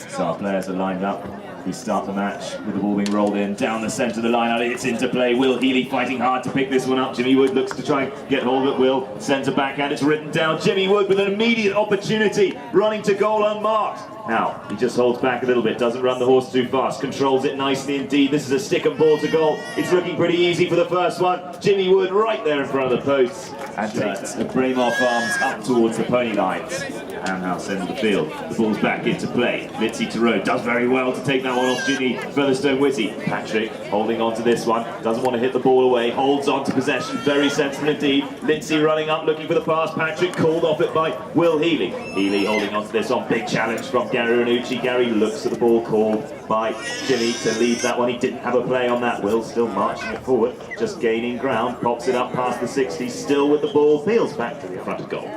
So our players are lined up. We start the match with the ball being rolled in, down the centre of the line, it's into play. Will Healy fighting hard to pick this one up. Jimmy Wood looks to try and get hold of it. Will, centre backhand, it's written down. Jimmy Wood with an immediate opportunity, running to goal unmarked. Now, he just holds back a little bit, doesn't run the horse too fast, controls it nicely indeed. This is a stick and ball to goal. It's looking pretty easy for the first one. Jimmy Wood right there in front of the posts and takes the Braemar Farms up towards the pony lines. And now sends the field. The ball's back into play. Litzy to Road does very well to take that one off Ginny Featherstone-Whitty. Patrick holding on to this one, doesn't want to hit the ball away, holds on to possession, very sensible indeed. Litzy running up, looking for the pass. Patrick called off it by Will Healy. Healy holding on to this one, big challenge from Gary Ranucci. Gary looks at the ball called by Jimmy to leave that one. He didn't have a play on that. Will still marching it forward, just gaining ground, pops it up past the 60, still with the ball, peels back to the front of goal.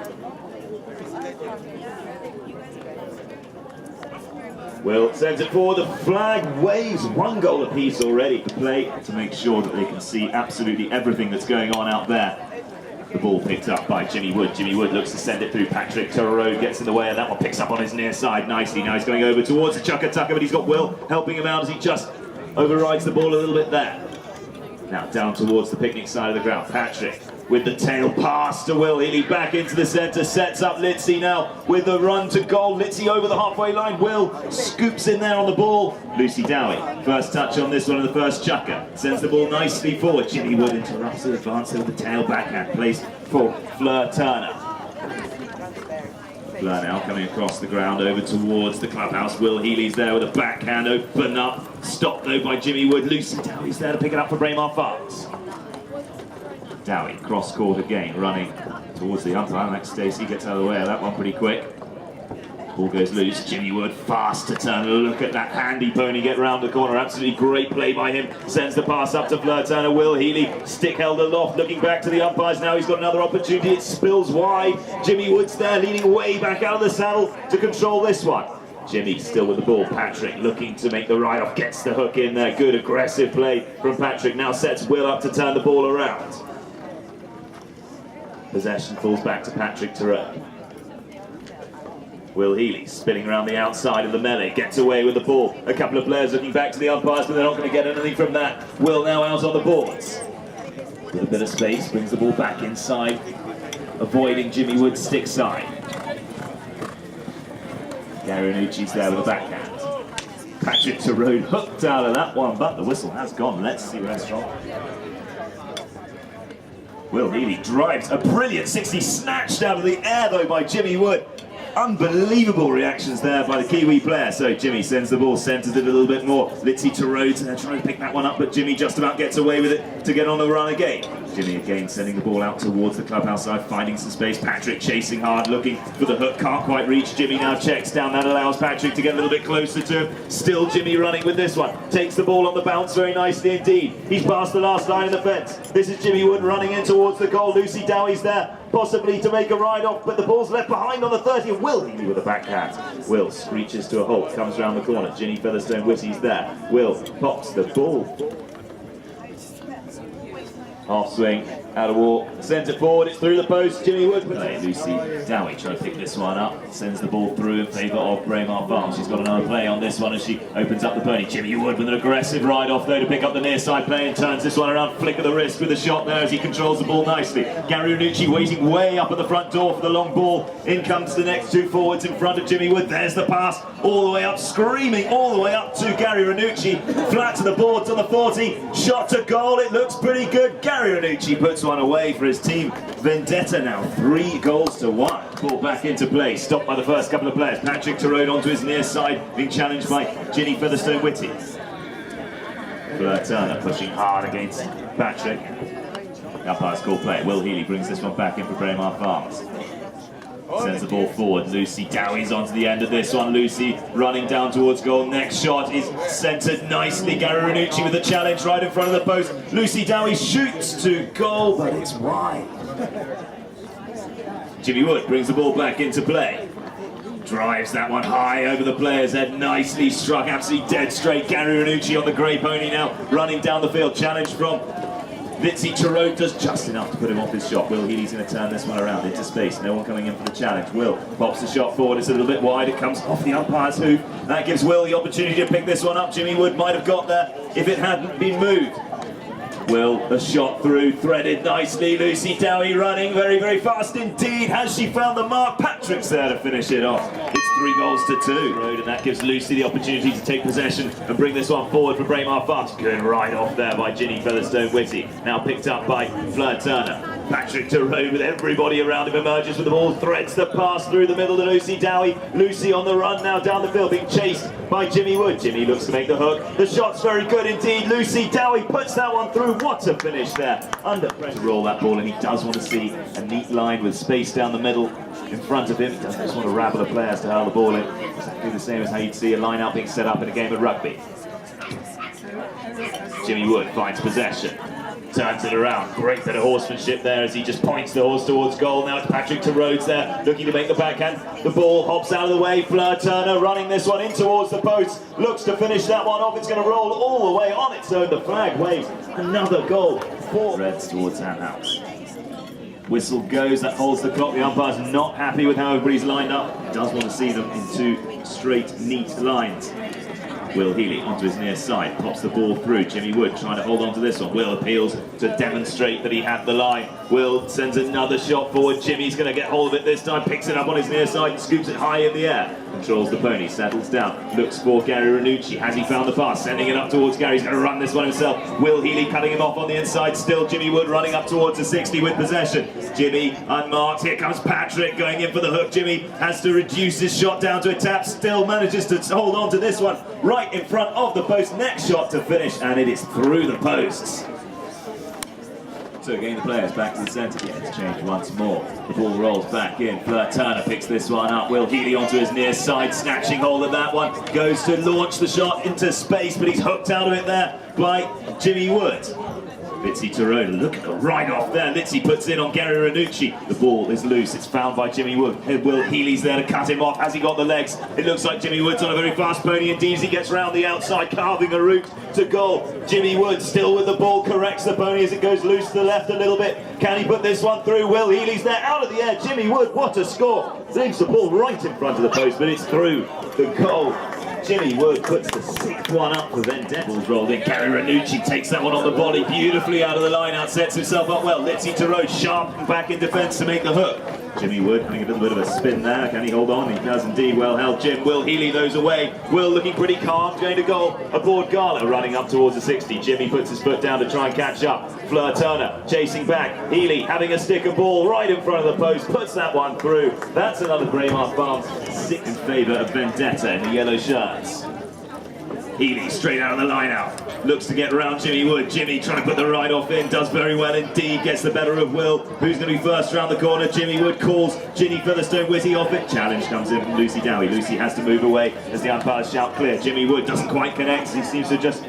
Will sends it forward, the flag waves, 1 goal apiece already to play to make sure that they can see absolutely everything that's going on out there. The ball picked up by Jimmy Wood. Jimmy Wood looks to send it through. Patrick Turroad gets in the way, and that one picks up on his near side nicely. Now he's going over towards the Chucker-Tucker, but he's got Will helping him out as he just overrides the ball a little bit there. Now down towards the picnic side of the ground. Patrick with the tail pass to Will Healy, back into the centre, sets up Litzy now with the run to goal. Litzy over the halfway line. Will scoops in there on the ball. Lucy Dowie, first touch on this one in the first chucker, sends the ball nicely forward. Jimmy Wood interrupts the advance with the tail backhand, plays for Fleur Turner. Fleur now coming across the ground over towards the clubhouse. Will Healy's there with a backhand, open up, stopped though by Jimmy Wood. Lucy Dowie's there to pick it up for Braemar Farms. Dowie, cross court again, running towards the umpire. Max Stacey gets out of the way of that one pretty quick. Ball goes loose. Jimmy Wood fast to turn. Look at that handy pony get round the corner. Absolutely great play by him. Sends the pass up to Fleur Turner. Will Healy, stick held aloft, looking back to the umpires. Now he's got another opportunity. It spills wide. Jimmy Wood's there, leaning way back out of the saddle to control this one. Jimmy still with the ball. Patrick looking to make the ride-off. Gets the hook in there. Good aggressive play from Patrick. Now sets Will up to turn the ball around. Possession falls back to Patrick Turroad. Will Healy spinning around the outside of the melee, gets away with the ball. A couple of players looking back to the umpires, but they're not going to get anything from that. Will now out on the boards. With a bit of space, brings the ball back inside, avoiding Jimmy Wood's stick side. Gary Ranucci's there with a backhand. Patrick Turroad hooked out of that one, but the whistle has gone. Let's see where strong. Will Healy drives a brilliant 60, snatched out of the air though by Jimmy Wood. Unbelievable reactions there by the Kiwi player. So Jimmy sends the ball, centres it a little bit more. Litzy to Rhodes, and they're trying to pick that one up, but Jimmy just about gets away with it to get on the run again. Jimmy again sending the ball out towards the clubhouse side, finding some space. Patrick chasing hard, looking for the hook, can't quite reach. Jimmy now checks down, that allows Patrick to get a little bit closer to him. Still Jimmy running with this one. Takes the ball on the bounce very nicely indeed. He's past the last line of the fence. This is Jimmy Wood running in towards the goal. Lucy Dowie's there, possibly to make a ride off, but the ball's left behind on the 30. Will Healy with a backhand. Will screeches to a halt, comes around the corner. Ginny Featherstone-Whitty's there. Will pops the ball. Half swing, out of walk, sends it forward, it's through the post. Jimmy Wood play. Lucy Dowie trying to pick this one up, sends the ball through in favour of Braemar Farms. She's got another play on this one as she opens up the pony. Jimmy Wood with an aggressive ride off though to pick up the near side play and turns this one around. Flick of the wrist with the shot there as he controls the ball nicely. Gary Ranucci waiting way up at the front door for the long ball. In comes the next two forwards in front of Jimmy Wood. There's the pass all the way up, screaming all the way up to Gary Ranucci. Flat to the boards on the 40. Shot to goal, it looks pretty good. Gary Ranucci puts one away for his team. Vendetta now 3-1. Ball back into play, stopped by the first couple of players. Patrick Turroad onto his near side, being challenged by Ginny Featherstone-Whitty. Fleur Turner pushing hard against Patrick. Umpire's call play. Will Healy brings this one back in for Braemar Farms. Sends the ball forward. Lucy Dowie's onto the end of this one. Lucy running down towards goal. Next shot is centred nicely. Gary Ranucci with the challenge right in front of the post. Lucy Dowie shoots to goal, but it's wide. Jimmy Wood brings the ball back into play. Drives that one high over the player's head. Nicely struck, absolutely dead straight. Gary Ranucci on the grey pony now, running down the field. Challenge from Litzy Tarot does just enough to put him off his shot. Will Healy's going to turn this one around into space. No one coming in for the challenge. Will pops the shot forward. It's a little bit wide. It comes off the umpire's hoop. That gives Will the opportunity to pick this one up. Jimmy Wood might have got there if it hadn't been moved. Will, a shot through, threaded nicely. Lucy Dowie running very, very fast indeed. Has she found the mark? Patrick's there to finish it off. It's 3-2. And that gives Lucy the opportunity to take possession and bring this one forward for Braemar Farms. Good right off there by Ginny Featherstone-Whitty. Now picked up by Fleur Turner. Patrick Tarot with everybody around him emerges with the ball, threads the pass through the middle to Lucy Dowie. Lucy on the run now down the field, being chased by Jimmy Wood. Jimmy looks to make the hook. The shot's very good indeed. Lucy Dowie puts that one through. What a finish there. Under pressure, roll that ball, and he does want to see a neat line with space down the middle in front of him. He doesn't just want to rabble the players to hurl the ball in. Exactly the same as how you'd see a line out being set up in a game of rugby. Jimmy Wood finds possession. Turns it around. Great bit of horsemanship there as he just points the horse towards goal. Now it's Patrick Tarot there, looking to make the backhand. The ball hops out of the way. Fleur Turner running this one in towards the post. Looks to finish that one off. It's going to roll all the way on its own. The flag waves. Another goal. Reds towards that house. Whistle goes. That holds the clock. The umpire's not happy with how everybody's lined up. He does want to see them in two straight, neat lines. Will Healy onto his near side, pops the ball through. Jimmy Wood trying to hold on to this one. Will appeals to demonstrate that he had the line. Will sends another shot forward. Jimmy's going to get hold of it this time, picks it up on his near side and scoops it high in the air. Controls the pony, settles down, looks for Gary Ranucci. Has he found the pass? Sending it up towards Gary. He's going to run this one himself. Will Healy cutting him off on the inside. Still Jimmy Wood running up towards the 60 with possession. Jimmy unmarked. Here comes Patrick going in for the hook. Jimmy has to reduce his shot down to a tap. Still manages to hold on to this one right in front of the post. Next shot to finish, and it is through the posts. So again, the players back to the centre. Yeah, it's changed once more. The ball rolls back in. Fleur Turner picks this one up. Will Healy onto his near side, snatching hold of that one. Goes to launch the shot into space, but he's hooked out of it there by Jimmy Wood. Litzy Tarot, look at the right off there. Litzy puts in on Gary Ranucci. The ball is loose. It's found by Jimmy Wood. Will Healy's there to cut him off. Has he got the legs? It looks like Jimmy Wood's on a very fast pony indeed. He gets round the outside, carving a route to goal. Jimmy Wood still with the ball, corrects the pony as it goes loose to the left a little bit. Can he put this one through? Will Healy's there out of the air. Jimmy Wood, what a score. Leaves the ball right in front of the post, but it's through the goal. Jimmy Wood puts the 6th one up for Vendetta. Ball's rolled in. Gary Ranucci takes that one on the body beautifully out of the line out, sets himself up well. Litzy Tarot sharp and back in defence to make the hook. Jimmy Wood having a little bit of a spin there. Can he hold on? He does indeed. Well held, Jim. Will Healy those away. Will looking pretty calm, going to goal. Aboard Gala, running up towards the 60. Jimmy puts his foot down to try and catch up. Fleur Turner chasing back. Healy having a stick of ball right in front of the post. Puts that one through. That's another Braemar Farms 6 in favour of Vendetta in the yellow shirts. Healy straight out of the line out. Looks to get around Jimmy Wood. Jimmy trying to put the right off in. Does very well indeed. Gets the better of Will. Who's going to be first around the corner? Jimmy Wood calls Ginny Featherstone-Whitty off it. Challenge comes in from Lucy Dowie. Lucy has to move away as the umpires shout clear. Jimmy Wood doesn't quite connect. He seems to just...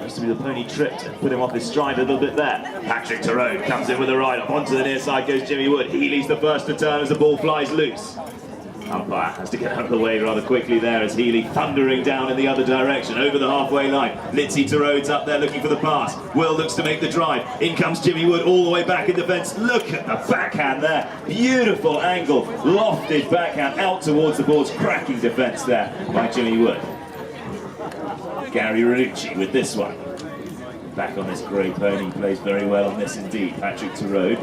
Used to be the pony tripped and put him off his stride a little bit there. Patrick Tarot comes in with the right up. Onto the near side goes Jimmy Wood. Healy's the first to turn as the ball flies loose. Umpire has to get out of the way rather quickly there as Healy thundering down in the other direction over the halfway line. Litzy Tarot's up there looking for the pass. Will looks to make the drive. In comes Jimmy Wood all the way back in defence. Look at the backhand there. Beautiful angle. Lofted backhand out towards the ball's cracking defence there by Jimmy Wood. Gary Ranucci with this one. Back on this grey pony, plays very well on this indeed. Patrick Tarot,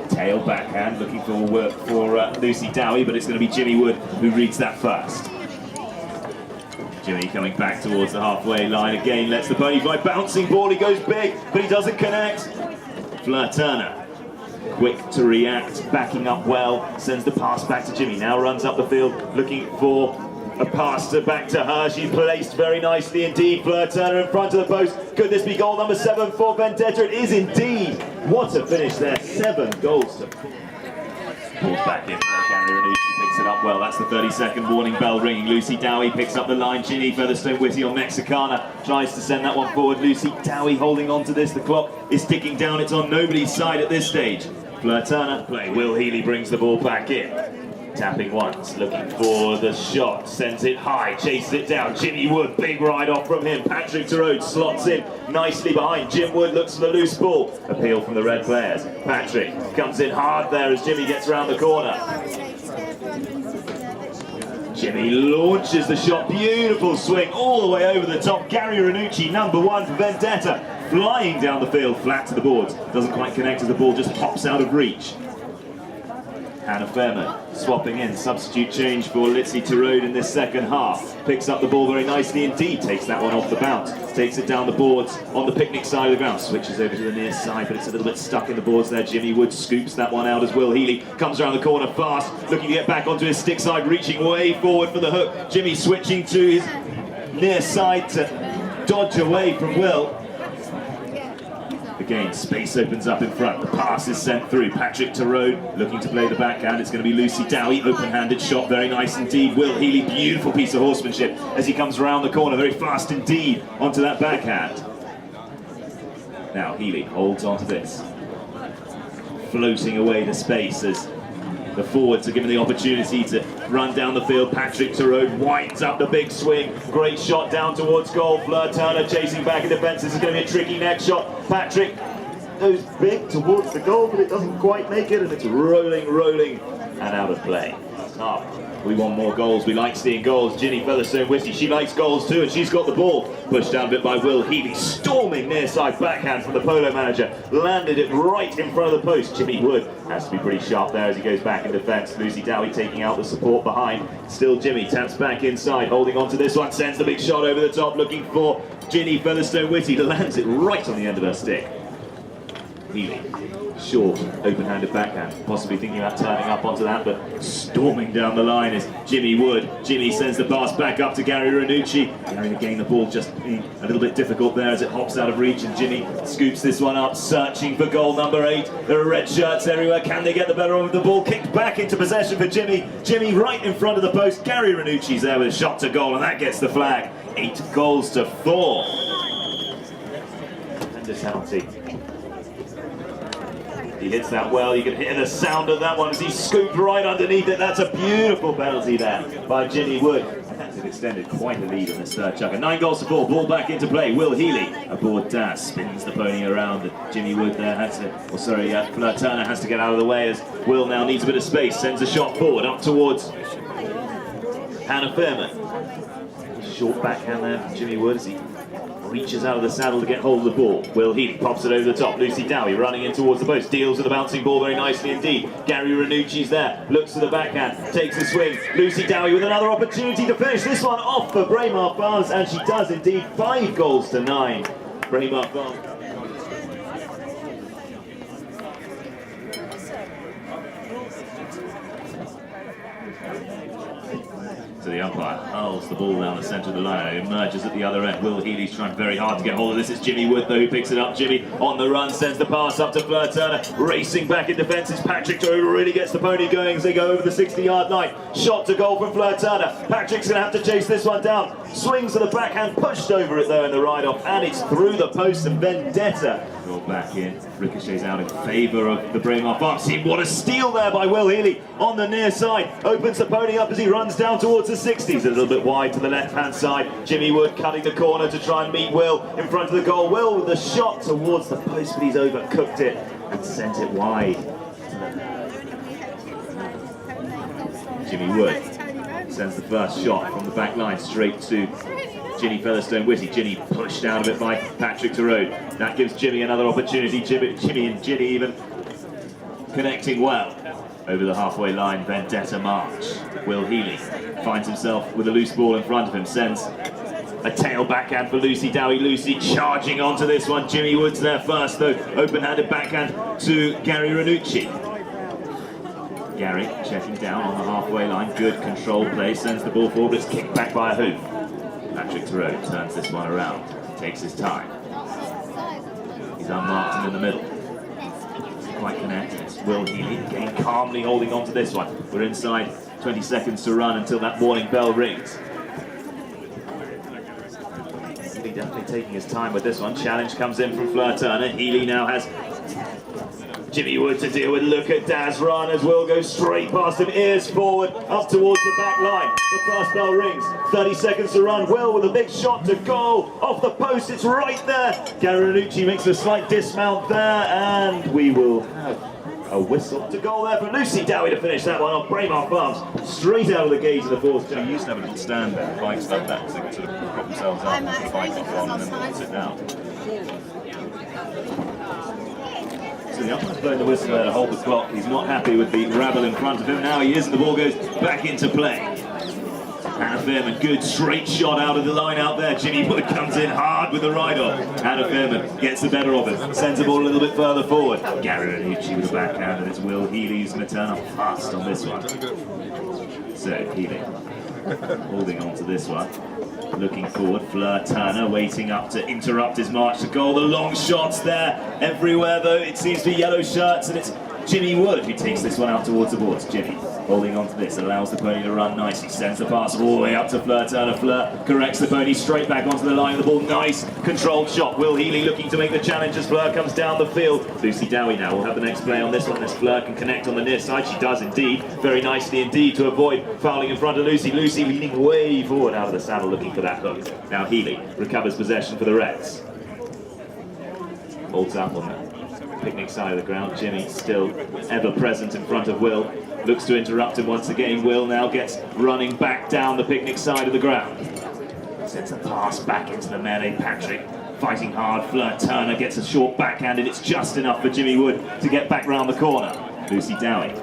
tail backhand, looking for work for Lucy Dowie, but it's going to be Jimmy Wood who reads that first. Jimmy coming back towards the halfway line again, lets the pony fly, bouncing ball, he goes big, but he doesn't connect. Fleur Turner, quick to react, backing up well, sends the pass back to Jimmy, now runs up the field, looking for a pass back to her. She's placed very nicely indeed. Fleur Turner in front of the post. Could this be goal number 7 for Vendetta? It is indeed. What a finish there. 7 goals to... Balls back in. Gary Ranucci picks it up well. That's the 30-second warning bell ringing. Lucy Dowie picks up the line. Ginny Featherstone-Whitty on Mexicana tries to send that one forward. Lucy Dowie holding on to this. The clock is ticking down. It's on nobody's side at this stage. Fleur Turner play. Will Healy brings the ball back in. Tapping once, looking for the shot, sends it high, chases it down. Jimmy Wood, big ride off from him. Patrick Terode slots in nicely behind. Jim Wood looks for the loose ball. Appeal from the red players. Patrick comes in hard there as Jimmy gets around the corner. Jimmy launches the shot, beautiful swing all the way over the top. Gary Ranucci, number 1 for Vendetta, flying down the field, flat to the boards. Doesn't quite connect as the ball just hops out of reach. Hannah Fairman swapping in, substitute change for Lizzie Terode in this second half. Picks up the ball very nicely indeed, takes that one off the bounce, takes it down the boards on the picnic side of the ground, switches over to the near side, but it's a little bit stuck in the boards there. Jimmy Wood scoops that one out as Will Healy comes around the corner fast, looking to get back onto his stick side, reaching way forward for the hook. Jimmy switching to his near side to dodge away from Will. Again, space opens up in front. The pass is sent through. Patrick Terode looking to play the backhand. It's going to be Lucy Dowie. Open-handed shot. Very nice indeed. Will Healy, beautiful piece of horsemanship as he comes around the corner. Very fast indeed onto that backhand. Now Healy holds onto this. Floating away to space as the forwards are given the opportunity to run down the field. Patrick Terode winds up the big swing. Great shot down towards goal. Fleur Turner chasing back in defence. This is going to be a tricky next shot. Patrick goes big towards the goal, but it doesn't quite make it, and it's rolling, and out of play. Up. We want more goals. We like seeing goals. Ginny Featherstone-Whitty, she likes goals too, and she's got the ball. Pushed down a bit by Will Healy, storming near side backhand from the polo manager. Landed it right in front of the post. Jimmy Wood has to be pretty sharp there as he goes back in defence. Lucy Dowie taking out the support behind. Still Jimmy taps back inside, holding on to this one. Sends the big shot over the top, looking for Ginny Featherstone-Whitty. Lands it right on the end of her stick. Healy, short, open-handed backhand, possibly thinking about turning up onto that, but storming down the line is Jimmy Wood. Jimmy sends the pass back up to Gary Ranucci. Gary again, the ball just being a little bit difficult there as it hops out of reach, and Jimmy scoops this one up, searching for goal number 8. There are red shirts everywhere. Can they get the better of the ball? Kicked back into possession for Jimmy. Jimmy right in front of the post. Gary Ranucci's there with a shot to goal, and that gets the flag. 8 goals to 4. Tremendous penalty. He hits that well. You can hear the sound of that one as he scooped right underneath it. That's a beautiful penalty there by Jimmy Wood. And that's extended quite a lead in this third chucker. 9 goals to 4. Ball back into play. Will Healy aboard Das, spins the pony around. And Jimmy Wood there has to, Fleur Turner has to get out of the way as Will now needs a bit of space. Sends a shot forward up towards Hannah Fairman. Short backhand there from Jimmy Wood as he reaches out of the saddle to get hold of the ball. Will Healy pops it over the top. Lucy Dowie running in towards the post. Deals with the bouncing ball very nicely indeed. Gary Ranucci's there. Looks to the backhand. Takes a swing. Lucy Dowie with another opportunity to finish this one off for Braemar Farms, and she does indeed. 5 goals to 9. Braemar Farms. So the umpire hurls the ball down the centre of the line. It emerges at the other end. Will Healy's trying very hard to get hold of this. It's Jimmy Wood though who picks it up. Jimmy on the run, sends the pass up to Fleur Turner. Racing back in defence is Patrick Terode, who really gets the pony going as they go over the 60-yard line. Shot to goal from Fleur Turner. Patrick's going to have to chase this one down. Swings to the backhand, pushed over it though in the ride-off, and it's through the post, and Vendetta brought back in. Ricochets out in favour of the Braemar Farms team. What a steal there by Will Healy on the near side. Opens the pony up as he runs down towards the 60s. A little bit wide to the left-hand side. Jimmy Wood cutting the corner to try and meet Will in front of the goal. Will with the shot towards the post, but he's overcooked it and sent it wide. Jimmy Wood sends the first shot from the back line straight to Ginny Featherstone-Whitty. Ginny pushed out of it by Patrick Terode. That gives Jimmy another opportunity. Jimmy and Ginny even connecting well. Over the halfway line, Vendetta march. Will Healy finds himself with a loose ball in front of him, sends a tail backhand for Lucy Dowie. Lucy charging onto this one. Jimmy Wood's there first though. Open-handed backhand to Gary Ranucci. Gary checking down on the halfway line. Good control play, sends the ball forward. It's kicked back by a hoof. Patrick Terode turns this one around. Takes his time. He's unmarked and in the middle. Quite connected. It's Will Healy again calmly holding on to this one. We're inside 20 seconds to run until that warning bell rings. Healy definitely taking his time with this one. Challenge comes in from Fleur Turner. Healy now has Jimmy Wood to deal with. Look at Daz run as Will goes straight past him, ears forward, up towards the back line. The first bell rings, 30 seconds to run. Will with a big shot to goal, off the post, it's right there. Gary makes a slight dismount there, and we will have a whistle to goal there for Lucy Dowie to finish that one off. Braemar Farms straight out of the gate of the fourth. They used to have a little stand there, bikes like that, so they could sort of prop themselves up and put the bike off on and then sit down. So the umpire's blowing the whistle there to hold the clock. He's not happy with the rabble in front of him. Now he is, and the ball goes back into play. Hannah Fairman, good straight shot out of the line out there. Jimmy Wood comes in hard with the ride-off. Hannah Fairman gets the better of him, sends the ball a little bit further forward. Gary Ranucci with the backhand, and it's Will Healy who's going to turn up fast on this one. So Healy holding on to this one. Looking forward, Fleur Turner waiting up to interrupt his march to goal. The long shots there everywhere, though. It seems to be yellow shirts, and it's Jimmy Wood who takes this one out towards the boards. Jimmy holding on to this, allows the pony to run nicely, sends the pass all the way up to Fleur Turner. Fleur corrects the pony straight back onto the line of the ball. Nice controlled shot. Will Healy looking to make the challenge as Fleur comes down the field. Lucy Dowie now will have the next play on this one as Fleur can connect on the near side. She does indeed, very nicely indeed, to avoid fouling in front of Lucy. Lucy leaning way forward out of the saddle looking for that hook. Now Healy recovers possession for the Reds. Holds up on the picnic side of the ground. Jimmy still ever present in front of Will. Looks to interrupt him once again. Will now gets running back down the picnic side of the ground. Sends a pass back into the melee. Patrick fighting hard. Fleur Turner gets a short backhand, and it's just enough for Jimmy Wood to get back round the corner. Lucy Dowie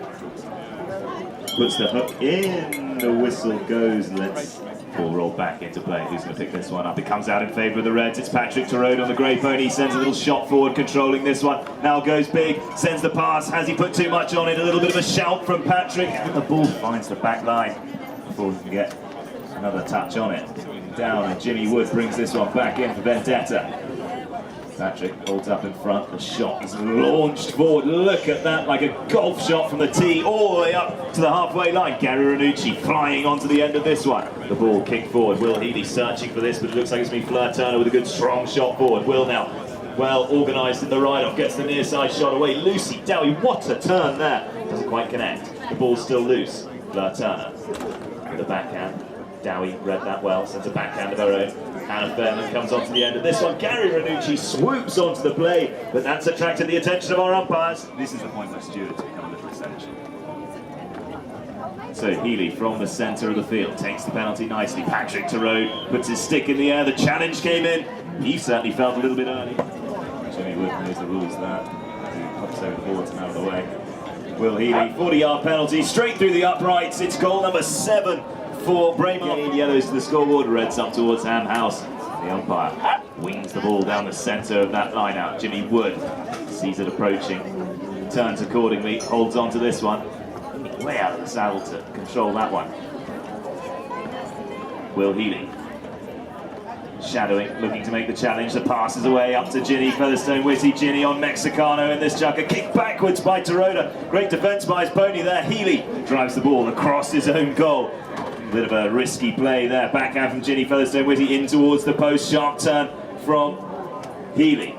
puts the hook in. The whistle goes. Let's ball roll back into play. Who's going to pick this one up? It comes out in favour of the Reds. It's Patrick Torode on the grey pony. Sends a little shot forward, controlling this one. Now goes big. Sends the pass. Has he put too much on it? A little bit of a shout from Patrick. And the ball finds the back line before we can get another touch on it. Down, and Jimmy Wood brings this one back in for Vendetta. Patrick holds up in front. The shot is launched forward. Look at that, like a golf shot from the tee all the way up to the halfway line. Gary Ranucci flying onto the end of this one. The ball kicked forward. Will Healy searching for this, but it looks like it's been Fleur Turner with a good strong shot forward. Will now well organised in the ride-off, gets the near side shot away. Lucy Dowie, what a turn there. Doesn't quite connect. The ball's still loose. Fleur Turner with the backhand. Dowie read that well, sends a backhand of her own. Hannah Fairman comes onto the end of this one. Gary Ranucci swoops onto the play, but that's attracted the attention of our umpires. This is the point where stewards become a little essential. So Healy from the centre of the field takes the penalty nicely. Patrick Torode puts his stick in the air. The challenge came in. He certainly felt a little bit early. Jimmy Wood knows the rules there. He pops over the boards and out of the way. Will Healy, 40-yard penalty, straight through the uprights. It's goal number 7 for Braemar. Yellows to the scoreboard, Reds up towards Ham House. The umpire wings the ball down the centre of that line out. Jimmy Wood sees it approaching, turns accordingly, holds on to this one. Way out of the saddle to control that one. Will Healy shadowing, looking to make the challenge. The pass is away up to Ginny Featherstone Whitty. Ginny on Mexicano in this chucker. Kick backwards by Torode. Great defence by his pony there. Healy drives the ball across his own goal. Bit of a risky play there. Backhand from Ginny Featherstone Whitty in towards the post. Sharp turn from Healy.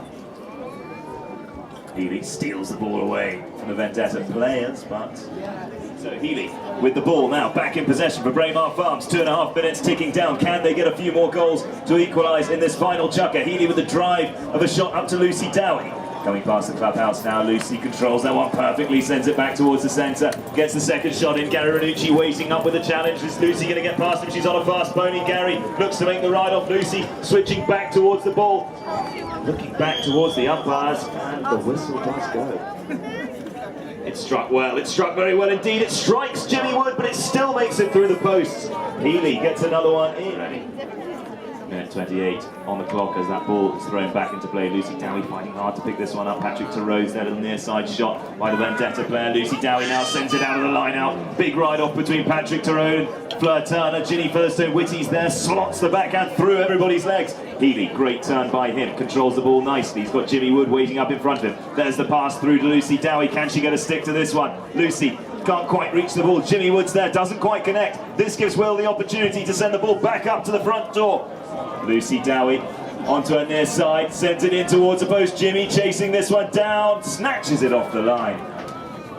Healy steals the ball away from the Vendetta players, but so Healy with the ball now back in possession for Braemar Farms. 2.5 minutes ticking down. Can they get a few more goals to equalise in this final chucker? Healy with the drive of a shot up to Lucy Dowie. Coming past the clubhouse now, Lucy controls that one perfectly, sends it back towards the centre, gets the second shot in. Gary Ranucci waiting up with the challenge. Is Lucy going to get past him? She's on a fast pony. Gary looks to make the ride off. Lucy switching back towards the ball, looking back towards the umpires, and the whistle does go. It struck well, it struck very well indeed. It strikes Jimmy Wood, but it still makes it through the posts. Healy gets another one in. Minute 28 on the clock as that ball is thrown back into play. Lucy Dowie fighting hard to pick this one up. Patrick Torode's there, little near side shot by the Vendetta player. Lucy Dowie now sends it out of the line out. Big ride off between Patrick Torode and Fleur Turner. Ginny Featherstone Whitty's there, slots the backhand through everybody's legs. Healy, great turn by him, controls the ball nicely. He's got Jimmy Wood waiting up in front of him. There's the pass through to Lucy Dowie. Can she get a stick to this one? Lucy can't quite reach the ball. Jimmy Wood's there, doesn't quite connect. This gives Will the opportunity to send the ball back up to the front door. Lucy Dowie onto her near side, sends it in towards the post. Jimmy chasing this one down, snatches it off the line.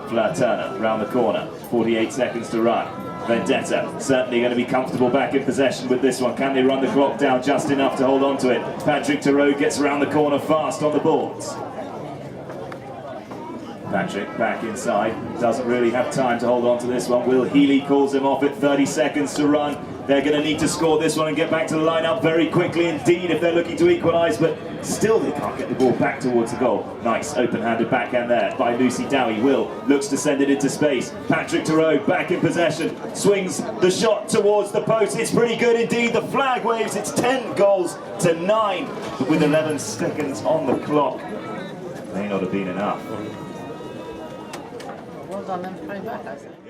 Fleur Turner round the corner, 48 seconds to run. Vendetta certainly going to be comfortable back in possession with this one. Can they run the clock down just enough to hold on to it? Patrick Theroux gets around the corner fast on the boards. Patrick back inside, doesn't really have time to hold on to this one. Will Healy calls him off at 30 seconds to run. They're going to need to score this one and get back to the line-up very quickly indeed if they're looking to equalise, but still they can't get the ball back towards the goal. Nice open-handed backhand there by Lucy Dowie. Will looks to send it into space. Patrick Theroux back in possession, swings the shot towards the post. It's pretty good indeed. The flag waves. It's 10 goals to 9, but with 11 seconds on the clock, may not have been enough. Well done, then play back, I think.